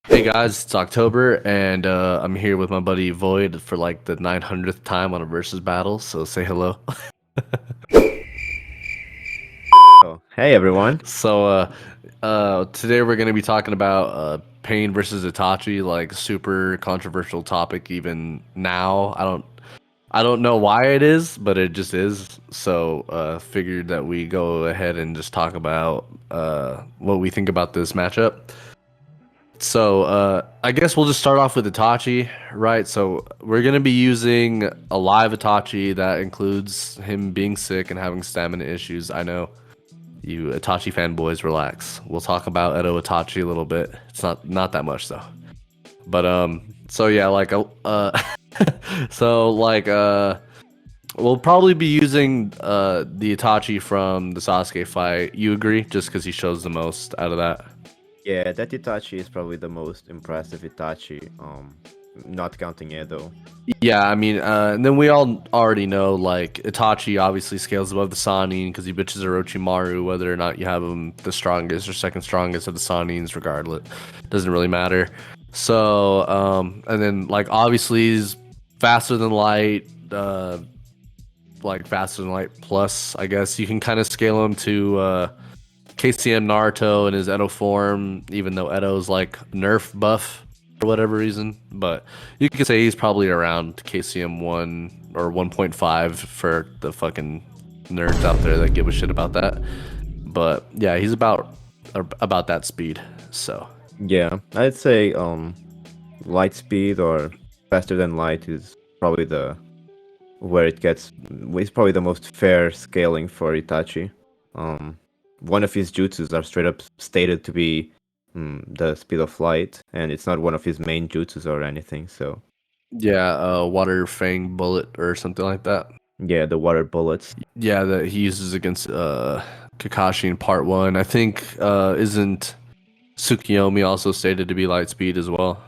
Hey guys, it's October, and I'm here with my buddy Void for like the 900th time on a versus battle. So say hello. Oh, hey everyone. Today we're gonna be talking about Pain versus Itachi, like super controversial topic even now. I don't know why it is, but it just is. Figured that we go ahead and just talk about what we think about this matchup. I guess we'll just start off with Itachi, right? So we're gonna be using a live Itachi that includes him being sick and having stamina issues. I know you Itachi fanboys, relax. We'll talk about Edo Itachi a little bit. It's not that much though. But so yeah, so like we'll probably be using the Itachi from the Sasuke fight. You agree? Just because he shows the most out of that. Yeah, that Itachi is probably the most impressive Itachi, not counting Edo. Yeah, I mean, and then we all already know like Itachi obviously scales above the Sannin because he bitches Orochimaru whether or not you have him the strongest or second strongest of the Sannins, regardless, doesn't really matter. And then like obviously he's faster than light, like faster than light plus. I guess you can kind of scale him to KCM Naruto in his Edo form, even though Edo's like nerf buff for whatever reason. But you could say he's probably around KCM 1 or 1.5 for the fucking nerds out there that give a shit about that. But yeah, he's about that speed. So Yeah, I'd say light speed or faster than light is probably the where it gets. It's probably the most fair scaling for Itachi. Um, one of his jutsus are straight up stated to be the speed of light, and it's not one of his main jutsus or anything. So yeah, water fang bullet or something like that. yeah, the water bullets. Yeah, that he uses against Kakashi in part one. I think isn't Tsukiyomi also stated to be light speed as well.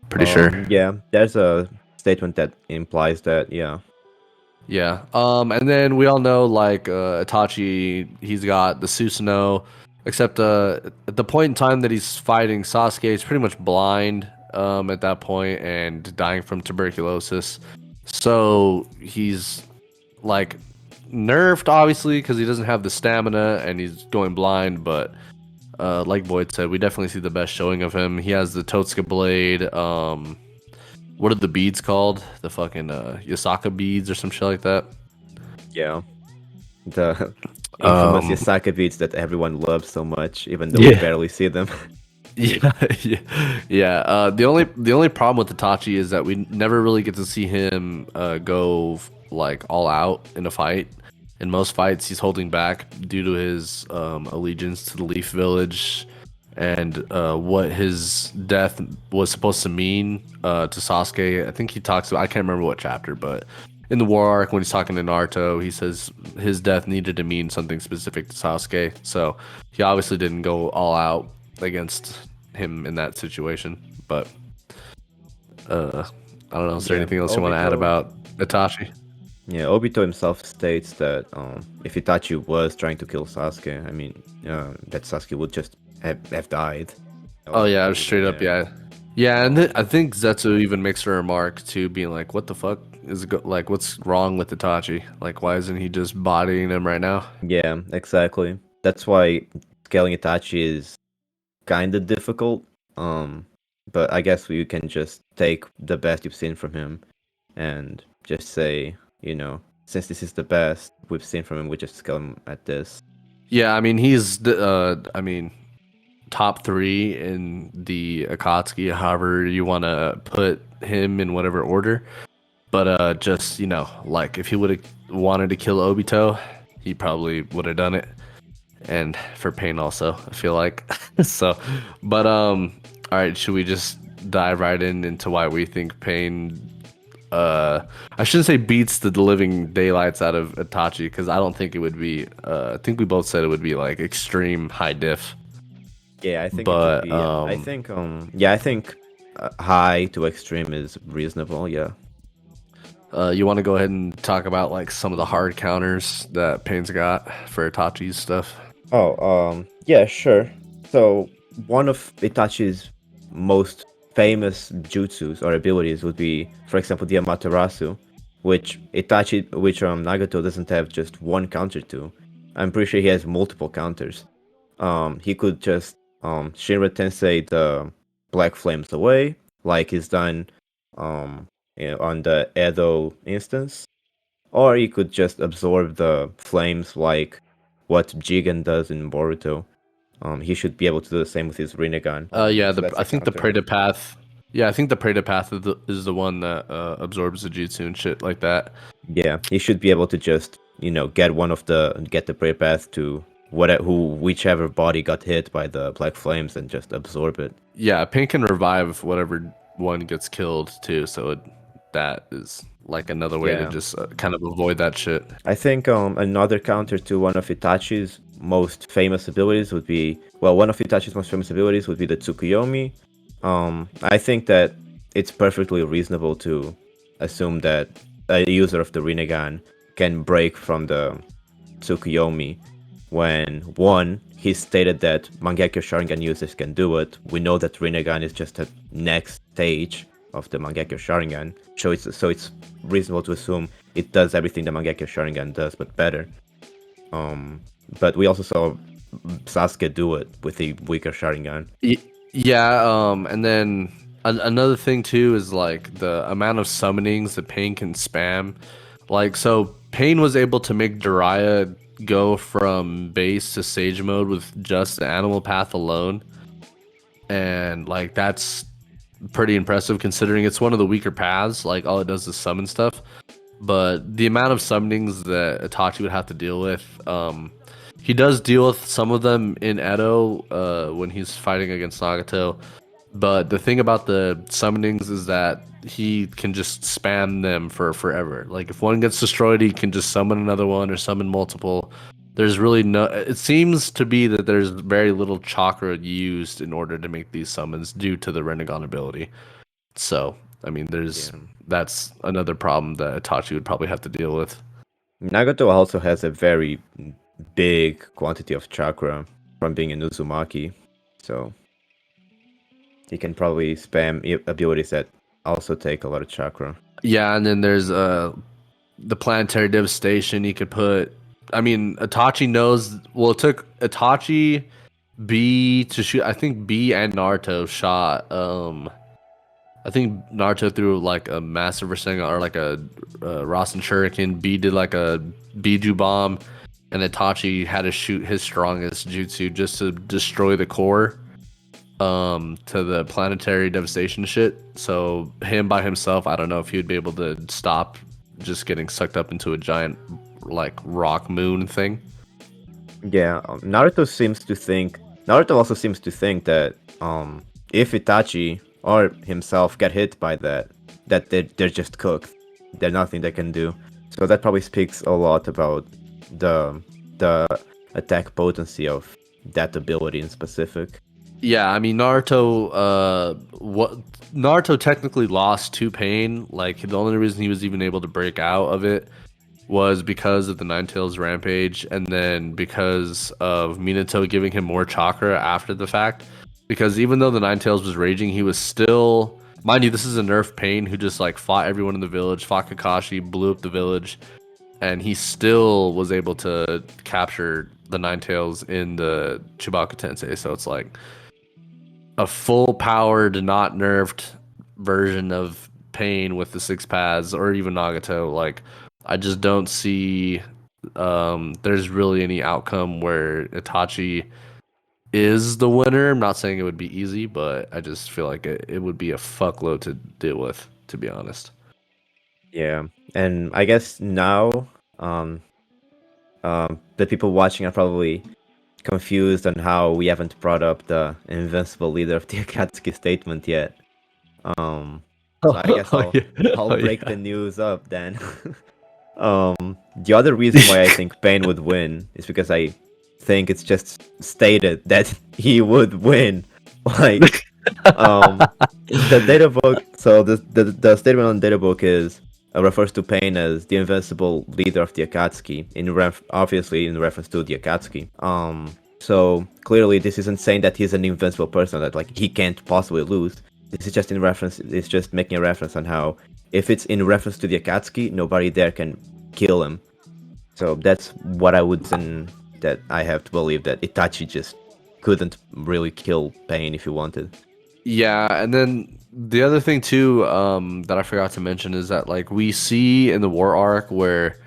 Pretty sure. Yeah, there's a statement that implies that. Yeah. Yeah. And then we all know like Itachi, he's got the Susanoo, except at the point in time that he's fighting Sasuke, he's pretty much blind at that point and dying from tuberculosis. So he's like nerfed obviously because he doesn't have the stamina and he's going blind, but like Boyd said, we definitely see the best showing of him. He has the Totsuka blade. What are the beads called? The fucking Yasaka beads or some shit like that. Yeah, the infamous Um, Yasaka beats that everyone loves so much, even though we yeah, barely see them. yeah, yeah. The only problem with Itachi is that we never really get to see him go like all out in a fight. In most fights, he's holding back due to his allegiance to the Leaf Village and what his death was supposed to mean to Sasuke. I think he talks about, I can't remember what chapter, but in the war arc when he's talking to Naruto, he says his death needed to mean something specific to Sasuke. So he obviously didn't go all out against him in that situation. But I don't know. Is there Yeah, anything else you want to add Obito. about Itachi? Yeah, Obito himself states that if Itachi was trying to kill Sasuke, I mean, that Sasuke would just have died. Oh No, yeah, he wouldn't straight up, care. yeah, yeah. And Um, I think Zetsu even makes a remark too, being like, "What the fuck is like? What's wrong with Itachi? Like, why isn't he just bodying him right now?" yeah, exactly. That's why scaling Itachi is kind of difficult. Um, but I guess you can just take the best you've seen from him and just say, since this is the best we've seen from him, we just scale him at this. Yeah, I mean, I mean, top three in the Akatsuki, however you want to put him in whatever order. But just like if he would have wanted to kill Obito, he probably would have done it. And for Pain also, I feel like. so, but all right, should we just dive right into why we think Pain? I shouldn't say beats the living daylights out of Itachi because I don't think it would be. I think we both said it would be like extreme high diff. Yeah, I think it would But be. I think high to extreme is reasonable. Yeah. you want to go ahead and talk about like some of the hard counters that Pain's got for Itachi's stuff? Oh, yeah, sure. So one of Itachi's most famous jutsus or abilities would be, for example, the Amaterasu, which Nagato doesn't have just one counter to. I'm pretty sure he has multiple counters. He could just Shinra Tensei the Black Flames away, like he's done on the Edo instance, or he could just absorb the flames like what Jigen does in Boruto. He should be able to do the same with his Rinnegan. Yeah, So that's I a think the counter. Preda Path. Yeah, I think the Preda Path is the one that absorbs the jutsu and shit like that. Yeah, he should be able to just get the prayer path to whichever body got hit by the black flames and just absorb it. Yeah, Pain can revive whatever one gets killed too, so that is like another way to Yeah, just kind of avoid that shit. I think another counter to one of Itachi's most famous abilities would be one of Itachi's most famous abilities would be the Tsukuyomi. I think that it's perfectly reasonable to assume that a user of the Rinnegan can break from the Tsukuyomi when one he stated that Mangekyo Sharingan users can do it. We know that Rinnegan is just a next stage of the Mangekyo Sharingan, so it's reasonable to assume it does everything the Mangekyo Sharingan does, but better. But we also saw Sasuke do it with the weaker Sharingan. Yeah, and then another thing too is like the amount of summonings that Pain can spam. Like, so Pain was able to make Jiraiya go from base to sage mode with just the animal path alone, and like that's pretty impressive considering it's one of the weaker paths. Like, all it does is summon stuff, but the amount of summonings that Itachi would have to deal with, he does deal with some of them in Edo when he's fighting against Nagato. But the thing about the summonings is that he can just spam them for forever. Like, if one gets destroyed, he can just summon another one or summon multiple. There's really no. It seems to be that there's very little chakra used in order to make these summons due to the Renegon ability. So, I mean, Yeah. that's another problem that Itachi would probably have to deal with. Nagato also has a very big quantity of chakra from being an Uzumaki, so he can probably spam abilities that also take a lot of chakra. Yeah, and then there's the planetary devastation. You could put. I mean, Itachi knows. Well, it took Itachi, B to shoot. I think B and Naruto shot. I think Naruto threw like a massive Rasengan or like a Rasen Shuriken. B did like a Biju bomb, and Itachi had to shoot his strongest jutsu just to destroy the core. To the planetary devastation shit. So him by himself, I don't know if he would be able to stop just getting sucked up into a giant like rock moon thing. Yeah, Naruto also seems to think that if Itachi or himself get hit by that they're just cooked. There's nothing they can do. So that probably speaks a lot about the attack potency of that ability in specific. Yeah, I mean Naruto technically lost to Pain. Like, the only reason he was even able to break out of it was because of the Nine Tails rampage, and then because of Minato giving him more chakra after the fact. Because even though the Nine Tails was raging, he was still, mind you, this is a nerf Pain who just like fought everyone in the village, fought Kakashi, blew up the village, and he still was able to capture the Nine Tails in the Chibaka Tensei. So it's like a full powered, not nerfed version of Pain with the six paths, or even Nagato. Like, I just don't see there's really any outcome where Itachi is the winner. I'm not saying it would be easy, but I just feel like it would be a fuckload to deal with, to be honest. Yeah, and I guess now the people watching are probably confused on how we haven't brought up the invincible leader of the Akatsuki statement yet. So I guess Oh, yeah. I'll Oh, break yeah. the news up then. The other reason why I think Pain would win is because I think it's just stated that he would win. Like, the data book. So the statement on the data book is refers to Pain as the invincible leader of the Akatsuki, obviously in reference to the Akatsuki. So clearly, this isn't saying that he's an invincible person that like he can't possibly lose. This is just in reference. It's just making a reference on how if it's in reference to the Akatsuki, nobody there can kill him. So that's what I would say, that I have to believe that Itachi just couldn't really kill Pain if he wanted. Yeah, and then the other thing too, that I forgot to mention is that like we see in the war arc where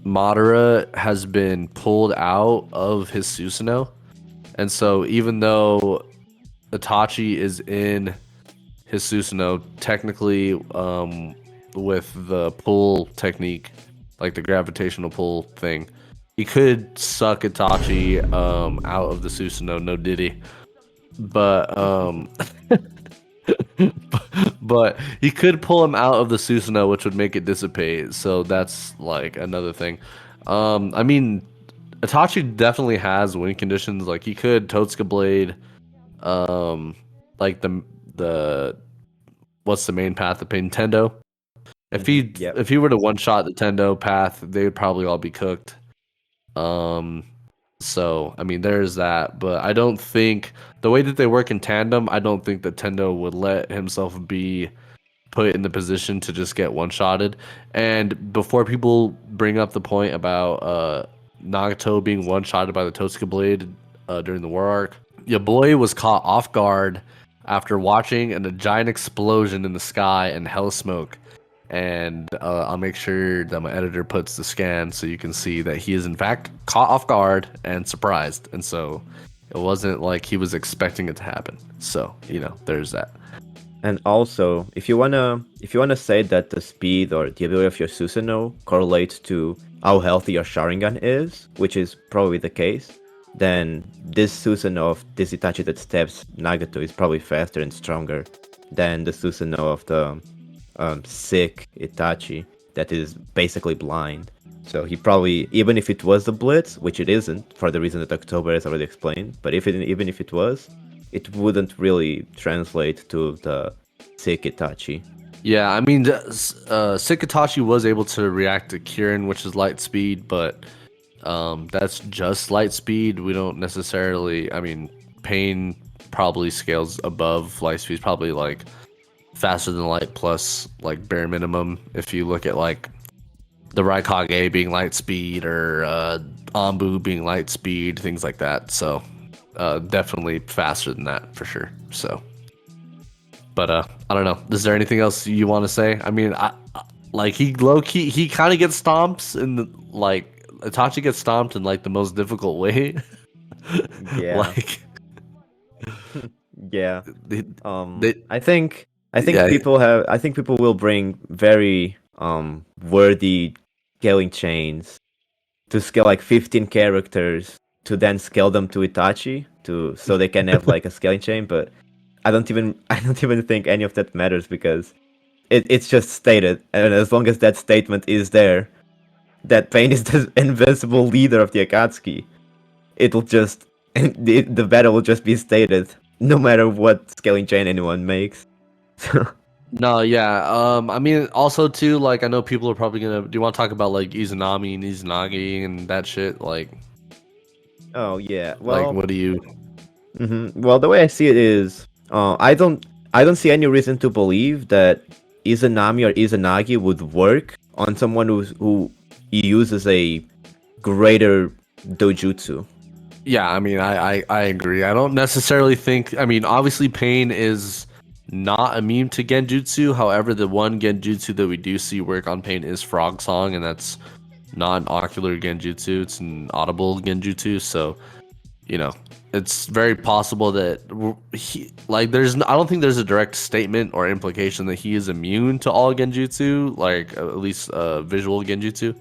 Madara has been pulled out of his Susanoo, and so even though Itachi is in his Susanoo, technically, with the pull technique, like the gravitational pull thing, he could suck Itachi out of the Susanoo, no diddy. But but he could pull him out of the Susanoo, which would make it dissipate. So that's like another thing. I mean, Itachi definitely has win conditions. Like he could Totsuka Blade, um, like the what's the main path? The Nintendo. Yep. If he were to one shot the Tendo path, they would probably all be cooked. Um, so I mean, there's that, but I don't think the way that they work in tandem, I don't think that Tendo would let himself be put in the position to just get one shotted. And before people bring up the point about Nagato being one shotted by the Totsuka Blade during the war arc, your boy was caught off guard after watching a giant explosion in the sky and hell smoke. And I'll make sure that my editor puts the scan so you can see that he is in fact caught off guard and surprised. And so it wasn't like he was expecting it to happen. So, there's that. And also, if you wanna say that the speed or the ability of your Susanoo correlates to how healthy your Sharingan is, which is probably the case, then this Susanoo of this Itachi that stabs Nagato is probably faster and stronger than the Susanoo of the sick Itachi that is basically blind. So he probably, even if it was a blitz, which it isn't, for the reason that October has already explained, but even if it was, it wouldn't really translate to the sick Itachi. Yeah, I mean, sick Itachi was able to react to Kirin, which is light speed, but that's just light speed. We don't necessarily, I mean, Pain probably scales above light speed, probably like faster than light plus like bare minimum. If you look at like the Raikage being light speed or Anbu being light speed, things like that. So definitely faster than that for sure. So, but I don't know. Is there anything else you want to say? I mean, like he low key he kind of gets stomps in the like Itachi gets stomped in like the most difficult way. Yeah. Like Yeah. they, I think yeah, people will bring very worthy scaling chains to scale like 15 characters to then scale them to Itachi so they can have like a scaling chain, but I don't even think any of that matters because it's just stated, and as long as that statement is there, that Pain is the invincible leader of the Akatsuki, it'll just the battle will just be stated no matter what scaling chain anyone makes. no, yeah. I mean, also too, like I know people are probably gonna. Do you want to talk about like Izanami and Izanagi and that shit? Like, Oh yeah, like well, what do you? well, the way I see it is, I don't see any reason to believe that Izanami or Izanagi would work on someone who uses a greater dojutsu. Yeah, I mean, I agree. I don't necessarily think. I mean, obviously, Pain is not immune to Genjutsu. However, the one Genjutsu that we do see work on Pain is Frog Song, and that's not an ocular Genjutsu. It's an audible Genjutsu. So, you know, it's very possible that he like I don't think there's a direct statement or implication that he is immune to all Genjutsu, like at least visual Genjutsu.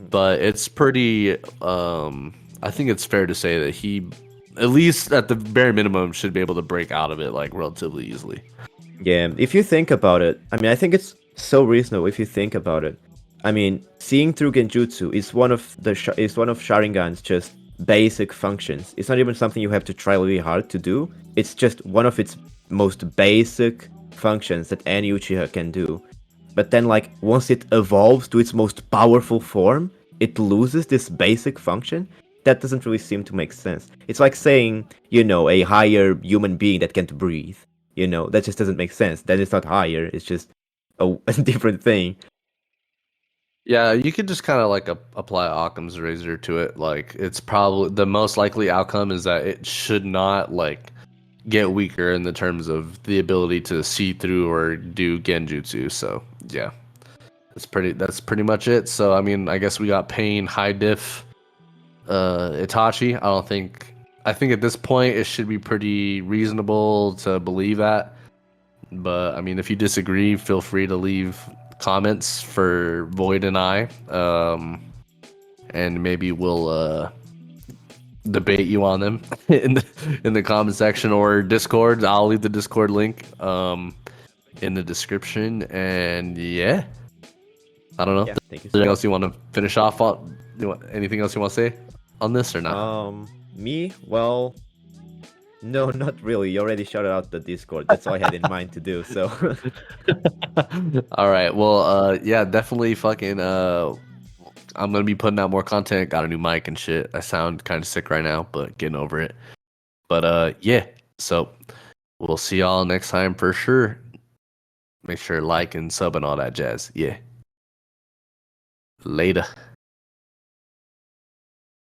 But it's pretty I think it's fair to say that he at least at the bare minimum should be able to break out of it like relatively easily. Yeah, if you think about it, I mean, I think it's so reasonable if you think about it. I mean, seeing through Genjutsu is is one of Sharingan's just basic functions. It's not even something you have to try really hard to do. It's just one of its most basic functions that any Uchiha can do. But then, like, once it evolves to its most powerful form, it loses this basic function, that doesn't really seem to make sense. It's like saying, a higher human being that can't breathe. That just doesn't make sense. Then it's not higher. It's just a different thing. Yeah, you could just kind of like apply Occam's razor to it. Like, it's probably the most likely outcome is that it should not like get weaker in the terms of the ability to see through or do genjutsu. So yeah, that's pretty much it. So I mean, I guess we got Pain, High Diff, Itachi. I think at this point it should be pretty reasonable to believe that. But I mean, if you disagree, feel free to leave comments for Void and I, and maybe we'll debate you on them in the comment section or Discord. I'll leave the Discord link in the description. And yeah, I don't know. Yeah, thank you so Anything much. else you want to finish off on? Anything else you want to say on this or not? Me? Well, no, not really. You already shouted out the Discord. That's all I had in mind to do. So, All right. Well, yeah, definitely fucking I'm gonna be putting out more content. Got a new mic and shit. I sound kind of sick right now, but getting over it. But yeah. So we'll see y'all next time for sure. Make sure to like and sub and all that jazz. Yeah. Later.